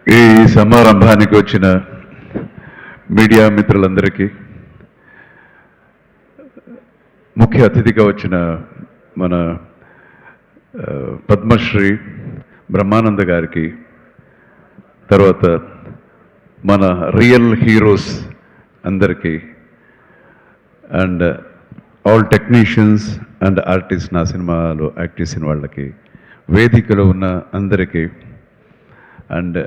ఈ సమారంభానికి వచ్చిన మీడియా మిత్రులందరికీ, ముఖ్య అతిథిగా వచ్చిన మన పద్మశ్రీ బ్రహ్మానంద గారికి, తర్వాత మన రియల్ హీరోస్ అందరికీ, and all technicians and artist, నా సినిమాలో యాక్ట్ చేసిన వాళ్ళకి, వేదికలో ఉన్న అందరికీ, అండ్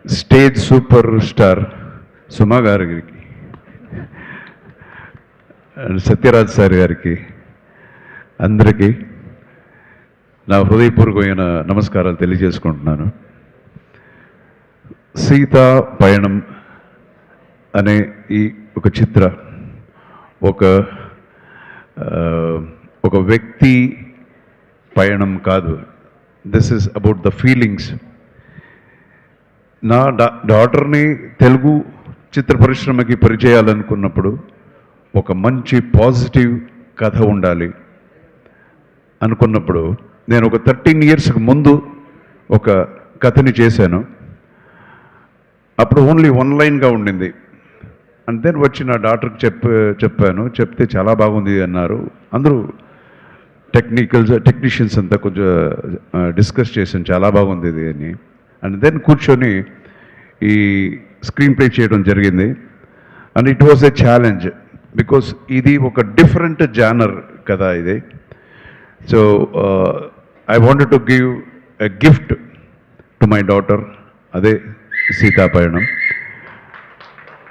స్టేజ్ సూపర్ స్టార్ సుమా గారికి అండ్ సత్యరాజ్ సార్ గారికి, అందరికీ నా హృదయపూర్వకమైన నమస్కారాలు తెలియజేసుకుంటున్నాను. సీతా పయణం అనే ఈ ఒక చిత్ర ఒక వ్యక్తి పయణం కాదు. This is about the feelings. నా డాటర్ని తెలుగు చిత్ర పరిశ్రమకి పరిచయాలనుకున్నప్పుడు ఒక మంచి పాజిటివ్ కథ ఉండాలి అనుకున్నప్పుడు నేను ఒక 13 yearsకి ముందు ఒక కథని చేశాను. అప్పుడు ఓన్లీ 1 lineగా ఉండింది. అండ్ దెన్ వచ్చి నా డాక్టర్కి చెప్పాను. చెప్తే చాలా బాగుంది అన్నారు. అందరూ టెక్నీషియన్స్ అంతా కొంచెం డిస్కస్ చేశాను, చాలా బాగుంది ఇది అని. అండ్ దెన్ కూర్చొని ఈ స్క్రీన్ ప్లే చేయడం జరిగింది. And it was a challenge because ఇది ఒక డిఫరెంట్ జానర్ కదా ఇది. So I wanted to give a gift to my daughter, అదే సీతాపయణం.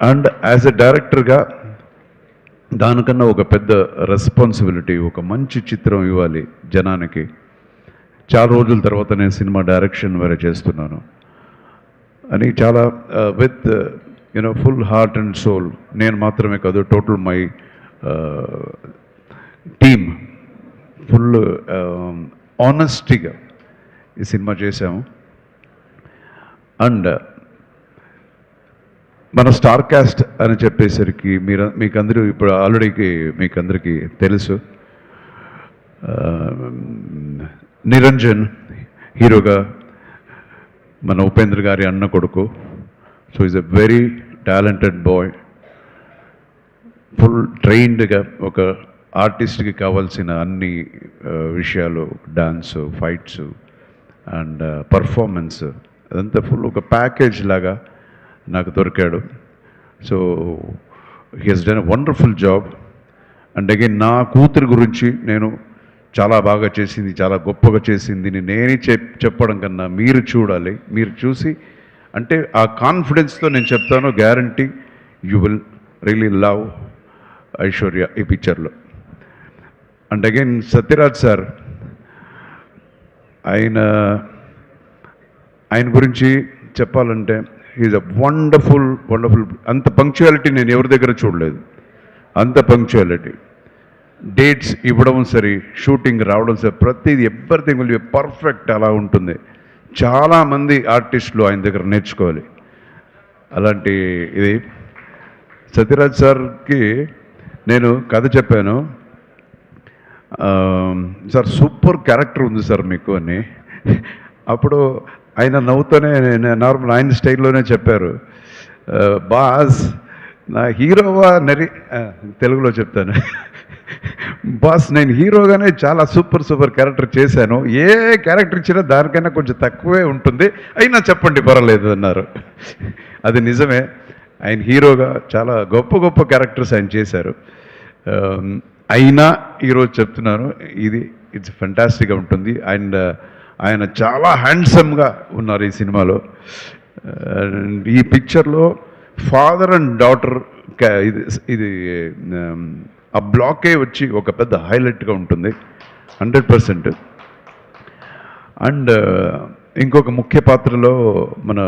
అండ్ యాజ్ ఎ డైరెక్టర్గా దానికన్నా ఒక పెద్ద రెస్పాన్సిబిలిటీ, ఒక మంచి చిత్రం ఇవ్వాలి జనానికి. చాలా రోజుల తర్వాత నేను సినిమా డైరెక్షన్ వేరే చేస్తున్నాను అని చాలా with full heart and soul, నేను మాత్రమే కాదు, టోటల్ మై టీమ్ ఫుల్ ఆనెస్టీగా ఈ సినిమా చేశాము. అండ్ మన స్టార్ కాస్ట్ అని చెప్పేసరికి మీకందరూ ఇప్పుడు ఆల్రెడీ మీకందరికీ తెలుసు. నిరంజన్ హీరోగా, మన ఉపేంద్ర గారి అన్న కొడుకు. So is a very talented boy, full ట్రైన్డ్గా ఒక ఆర్టిస్ట్కి కావాల్సిన అన్ని విషయాలు, డాన్స్, ఫైట్స్ అండ్ పర్ఫార్మెన్స్, అదంతా ఫుల్ ఒక ప్యాకేజ్ లాగా నాకు దొరికాడు. So he has done a wonderful job. And again నా కూతురు గురించి నేను చాలా బాగా చేసింది, చాలా గొప్పగా చేసింది నేనే చెప్పడం కన్నా మీరు చూడాలి. మీరు చూసి అంటే ఆ కాన్ఫిడెన్స్తో నేను చెప్తాను, guarantee you will really love Aishwarya ఈ పిక్చర్లో. అండ్ అగైన్ సత్యరాజ్ సార్, ఆయన గురించి చెప్పాలంటే ఈజ్ అ వండర్ఫుల్. అంత పంక్చువాలిటీ నేను ఎవరి దగ్గర చూడలేదు. అంత పంక్చువాలిటీ, డేట్స్ ఇవ్వడం సరే, షూటింగ్ రావడం సరే, ప్రతిదీ ఎవ్రీథింగ్ విల్ బి పర్ఫెక్ట్. అలా ఉంటుంది. చాలామంది ఆర్టిస్టులు ఆయన దగ్గర నేర్చుకోవాలి. అలాంటి ఇది సత్యరాజ్ సార్కి నేను కథ చెప్పాను. సార్ సూపర్ క్యారెక్టర్ ఉంది సార్ మీకు అని. అప్పుడు ఆయన నవ్వుతూనే నార్మల్ ఆయన స్టైల్లోనే చెప్పారు, బాస్ నా హీరోవా తెలుగులో చెప్తాను, బాస్ నేను హీరోగానే చాలా సూపర్ క్యారెక్టర్ చేశాను, ఏ క్యారెక్టర్ ఇచ్చినా దానికైనా కొంచెం తక్కువే ఉంటుంది, అయినా చెప్పండి పర్వాలేదు అన్నారు. అది నిజమే. ఆయన హీరోగా చాలా గొప్ప క్యారెక్టర్స్ ఆయన చేశారు. అయినా ఈరోజు చెప్తున్నాను, ఇట్స్ ఫెంటాస్టిక్గా ఉంటుంది. అండ్ ఆయన చాలా హ్యాండ్సమ్గా ఉన్నారు ఈ సినిమాలో. ఈ పిక్చర్లో ఫాదర్ అండ్ డాటర్ ఇది ఆ బ్లాకే వచ్చి ఒక పెద్ద హైలైట్గా ఉంటుంది 100%. అండ్ ఇంకొక ముఖ్య పాత్రలో మన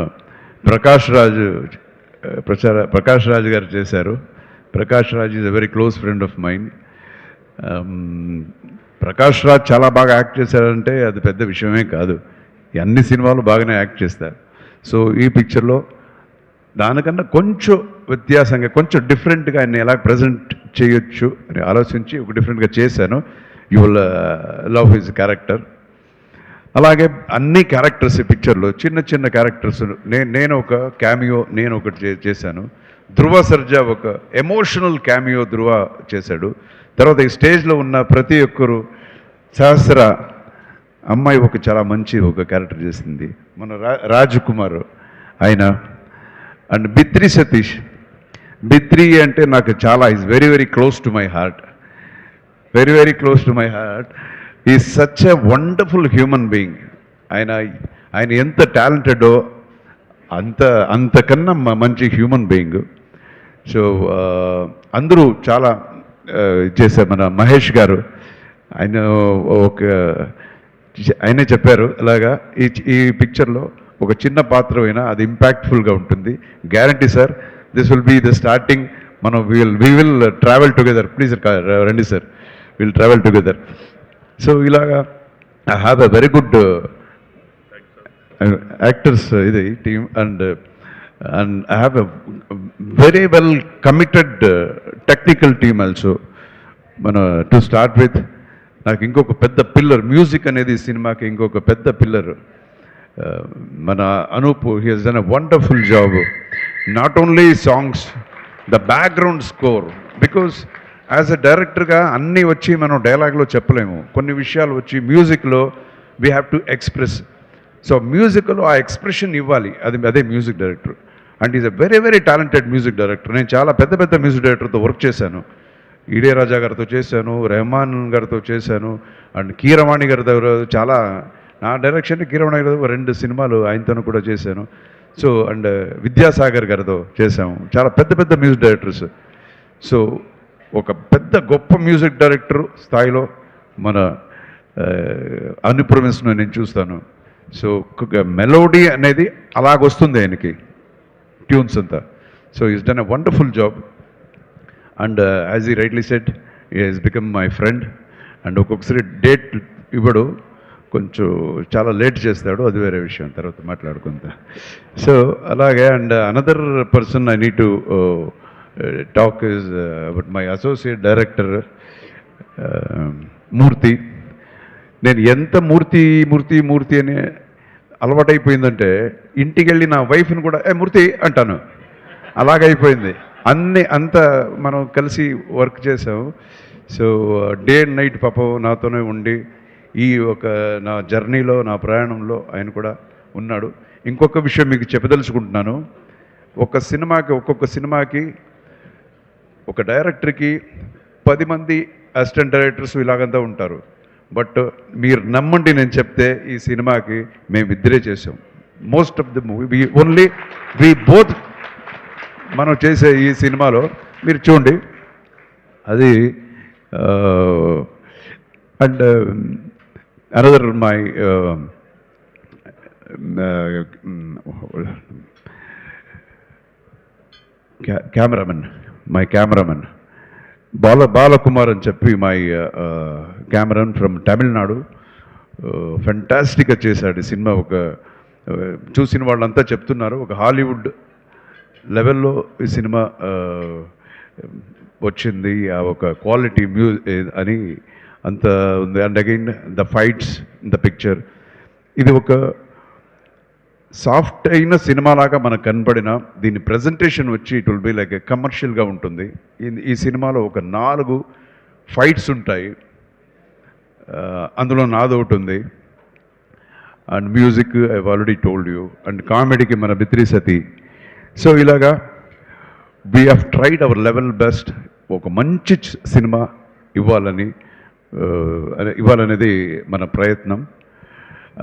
ప్రకాష్ రాజ్ గారు చేశారు. Prakash Raj is a very close friend of mind. Prakash Raj చాలా బాగా యాక్ట్ చేశారంటే అది పెద్ద విషయమే కాదు. అన్ని సినిమాలు బాగానే యాక్ట్ చేస్తారు. సో ఈ పిక్చర్లో దానికన్నా కొంచెం వ్యత్యాసంగా, కొంచెం డిఫరెంట్గా ఆయన ఎలా ప్రజెంట్ చేయొచ్చు అని ఆలోచించి ఒక డిఫరెంట్గా చేశాను. You will love his character. అలాగే అన్ని క్యారెక్టర్స్ ఈ పిక్చర్లో చిన్న చిన్న క్యారెక్టర్స్ నేను ఒక క్యామియో నేను ఒకటి చేశాను. ధృవ సర్జా ఒక ఎమోషనల్ క్యామియో ధృవ చేశాడు. తర్వాత ఈ స్టేజ్లో ఉన్న ప్రతి ఒక్కరు సహస్ర అమ్మాయి ఒక చాలా మంచి ఒక క్యారెక్టర్ చేసింది, మన రాజ్ కుమార్ ఆయన. అండ్ బిత్రి సతీష్, బిత్రి అంటే నాకు చాలా is very very close to my heart, very very close to my heart. Is such a wonderful human being. ఆయన ఎంత టాలెంటెడో అంతకన్నా మంచి హ్యూమన్ బీయింగ్. సో అందరూ చాలా చేశారు. మన మహేష్ గారు ఆయన ఆయనే చెప్పారు అలాగా ఈ పిక్చర్లో ఒక చిన్న పాత్ర అయినా అది ఇంపాక్ట్ఫుల్గా ఉంటుంది. Guarantee sir, this will be the starting. మనం we will travel together. Please రండి sir, will travel together. So ఇలాగా I have a very good actors ఇది team. And I have a very well committed technical team also. మన to start with నాకు ఇంకొక పెద్ద pillar, music అనేది సినిమాకి ఇంకొక పెద్ద పిల్లర్ మన Anoop. He has done a wonderful job. Not only songs, the background score. Because as a డైరెక్టర్గా అన్నీ వచ్చి మనం డైలాగ్లో చెప్పలేము. కొన్ని విషయాలు వచ్చి మ్యూజిక్లో we have to express. So మ్యూజిక్లో ఆ ఎక్స్ప్రెషన్ ఇవ్వాలి, అదే music director. And is a very very talented music director. నేను చాలా పెద్ద పెద్ద మ్యూజిక్ డైరెక్టర్తో వర్క్ చేశాను. ఇళయరాజా గారితో చేశాను, రెహమాన్ గారితో చేశాను, అండ్ కీరవాణి గారి దగ్గర చాలా నా డైరెక్షన్ కీరవాణి గారి 2 సినిమాలు ఆయనతో కూడా చేశాను. సో అండ్ విద్యాసాగర్ గారితో చేశాము. చాలా పెద్ద పెద్ద మ్యూజిక్ డైరెక్టర్స్. సో ఒక పెద్ద గొప్ప మ్యూజిక్ డైరెక్టర్ స్థాయిలో మన అనుప్రమిస్ను నేను చూస్తాను. సో మెలోడీ అనేది అలాగొస్తుంది ఆయనకి, ట్యూన్స్ అంతా. So is done a wonderful job. And as he rightly said, he has become my friend. And ఒక్కొక్కసారి డేట్ ఇవ్వడు, కొంచెం చాలా లేట్ చేస్తాడు, అది వేరే విషయం, తర్వాత మాట్లాడుకుంటా. సో అలాగే and another person I need to talk is about my associate director Murthy. నేను ఎంత మూర్తి మూర్తి మూర్తి అని అలవాటైపోయిందంటే ఇంటికి వెళ్ళి నా వైఫ్ని కూడా మూర్తి అంటాను, అలాగైపోయింది. అంత మనం కలిసి వర్క్ చేసాము. సో డే అండ్ నైట్ పాపం నాతోనే ఉండి ఈ నా జర్నీలో, నా ప్రయాణంలో ఆయన కూడా ఉన్నాడు. ఇంకొక విషయం మీకు చెప్పదలుచుకుంటున్నాను. ఒక్కొక్క సినిమాకి ఒక డైరెక్టర్కి 10 మంది అసిస్టెంట్ డైరెక్టర్స్ ఇలాగంతా ఉంటారు. బట్ మీరు నమ్మండి, నేను చెప్తే ఈ సినిమాకి మేము ఇద్దరే చేసాం. Most of the movie only we both. మనం చేసే ఈ సినిమాలో మీరు చూడండి అది. And another my cameraman Balakumar అని చెప్పి మై కెమెరామెన్ ఫ్రమ్ తమిళనాడు. ఫెంటాస్టిక్గా చేశాడు ఈ సినిమా. చూసిన వాళ్ళంతా చెప్తున్నారు ఒక హాలీవుడ్ లెవెల్లో ఈ సినిమా వచ్చింది, ఆ ఒక క్వాలిటీ అని అంత ఉంది. And again the fights in the picture, ఇది ఒక సాఫ్ట్ అయిన సినిమాలాగా మనకు కనపడిన దీని ప్రజెంటేషన్ వచ్చి ఇట్ విల్ బి లైక్ కమర్షియల్గా ఉంటుంది. ఈ సినిమాలో ఒక 4 ఫైట్స్ ఉంటాయి, అందులో నాదొకటి ఉంది. And music I already told you. And కామెడీకి మన బిత్రి సతీ. సో ఇలాగా we have tried our level best ఒక మంచి సినిమా ఇవ్వాలనేది మన ప్రయత్నం.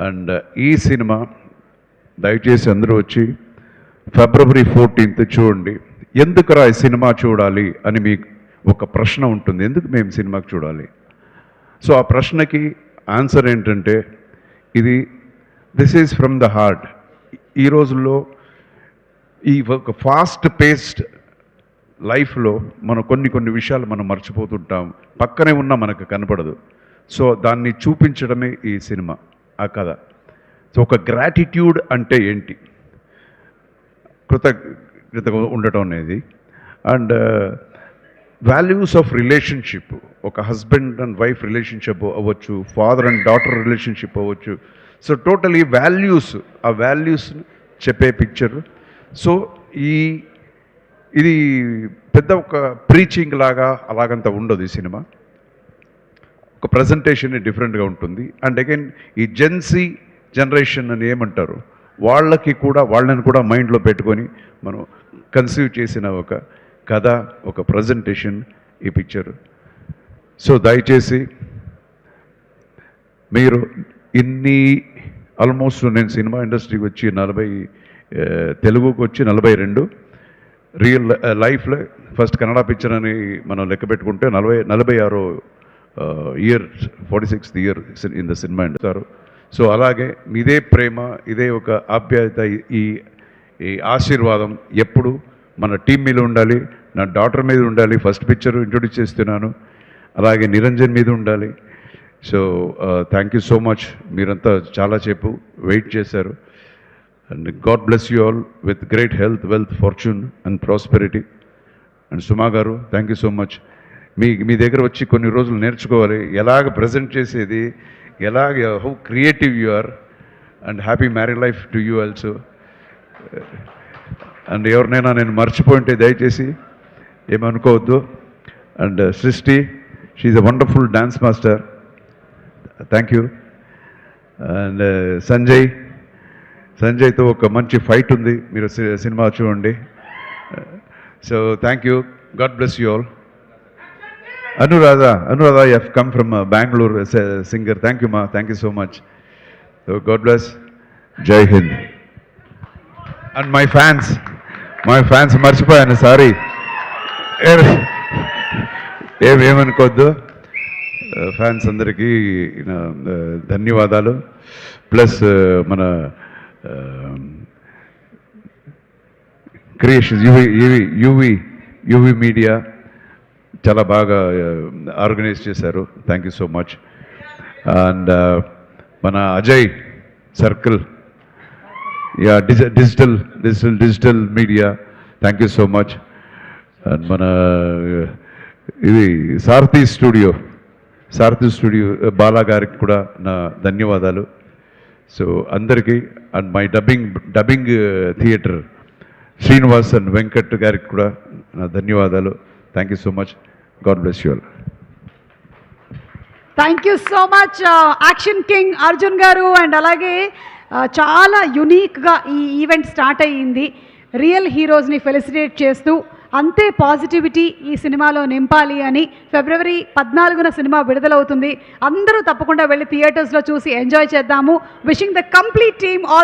అండ్ ఈ సినిమా దయచేసి అందరూ వచ్చి February 14th చూడండి. ఎందుకురా ఈ సినిమా చూడాలి అని మీకు ఒక ప్రశ్న ఉంటుంది, ఎందుకు మేము సినిమాకి చూడాలి? సో ఆ ప్రశ్నకి ఆన్సర్ ఏంటంటే this is from the heart. ఈ రోజుల్లో ఈ ఒక ఫాస్ట్ పేస్డ్ లైఫ్లో మనం కొన్ని విషయాలు మనం మర్చిపోతుంటాం, పక్కనే ఉన్నా మనకు కనపడదు. సో దాన్ని చూపించడమే ఈ సినిమా, ఆ కథ. సో ఒక గ్రాటిట్యూడ్ అంటే ఏంటి, కృతజ్ఞతగా ఉండటం అనేది. అండ్ వాల్యూస్ ఆఫ్ రిలేషన్షిప్, ఒక హస్బెండ్ అండ్ వైఫ్ రిలేషన్షిప్ అవ్వచ్చు, ఫాదర్ అండ్ డాటర్ రిలేషన్షిప్ అవ్వచ్చు. సో టోటలీ వాల్యూస్, ఆ వాల్యూస్ చెప్పే పిక్చర్. సో ఇది పెద్ద ఒక ప్రీచింగ్ లాగా అలాగంత ఉండదు ఈ సినిమా. ఒక ప్రజెంటేషన్ డిఫరెంట్గా ఉంటుంది. అండ్ అగైన్ ఈ జెన్సీ జనరేషన్ అని ఏమంటారు, వాళ్ళని కూడా మైండ్లో పెట్టుకొని మనం కన్సీవ్ చేసిన ఒక కథ, ఒక ప్రజెంటేషన్ ఈ పిక్చర్. సో దయచేసి మీరు ఆల్మోస్ట్ నేను సినిమా ఇండస్ట్రీకి వచ్చి తెలుగుకి వచ్చి 42, రియల్ లైఫ్లో ఫస్ట్ కన్నడ పిక్చర్ అని మనం లెక్క పెట్టుకుంటే 46 year, 46th year in the cinema అంటారు. సో అలాగే ఇదే ప్రేమ, ఇదే ఒక ఆప్యాయత, ఈ ఆశీర్వాదం ఎప్పుడు మన టీం మీద ఉండాలి, నా డాటర్ మీద ఉండాలి. ఫస్ట్ పిక్చర్ ఇంట్రొడ్యూస్ చేస్తున్నాను, అలాగే నిరంజన్ మీద ఉండాలి. So thank you so much. మీరంతా చాలా సేపు వెయిట్ చేశారు. And God bless you all with great health, wealth, fortune and prosperity. And Suma garu thank you so much. మీ దగ్గర వచ్చి కొన్ని రోజులు నేర్చుకోవాలి, ఎలాగ ప్రజెంట్ చేసేది, how creative you are. And happy married life to you also. And ఎవరినైనా నేను మర్చిపోయింటే దయచేసి ఏమనుకోవద్దు. అండ్ Srishti, she's a wonderful dance master, thank you. And సంజయ్తో ఒక మంచి ఫైట్ ఉంది, మీరు సినిమా చూడండి. So thank you, God bless you all. Anuradha, you have come from Bangalore as a singer. Thank you, ma. Thank you so much. So God bless. Jai Hind. And my fans, మర్చిపోయాను, sorry. ఏమనుకోవద్దు. Fans అందరికీ ధన్యవాదాలు. Plus మన creations, UV media చాలా బాగా organise చేశారు. Thank you so much. And మన Ajay circle, yeah, digital media, thank you so much. And మన ఇది సారథి స్టూడియో బాలా గారికి కూడా నా ధన్యవాదాలు. సో అందరికీ. And my dubbing theatre Srinivas and Venkat గారికి కూడా నా ధన్యవాదాలు. Thank you so much. God bless you all. Thank you so much action king Arjun garu. And అలాగే చాలా యునీక్గా ఈ ఈవెంట్ స్టార్ట్ అయ్యింది. రియల్ హీరోస్ని ఫెలిసిటేట్ చేస్తూ అంతే పాజిటివిటీ ఈ సినిమాలో నింపాలి అని. February 14న సినిమా విడుదలవుతుంది. అందరూ తప్పకుండా వెళ్ళి థియేటర్స్లో చూసి ఎంజాయ్ చేద్దాము. Wishing the complete team all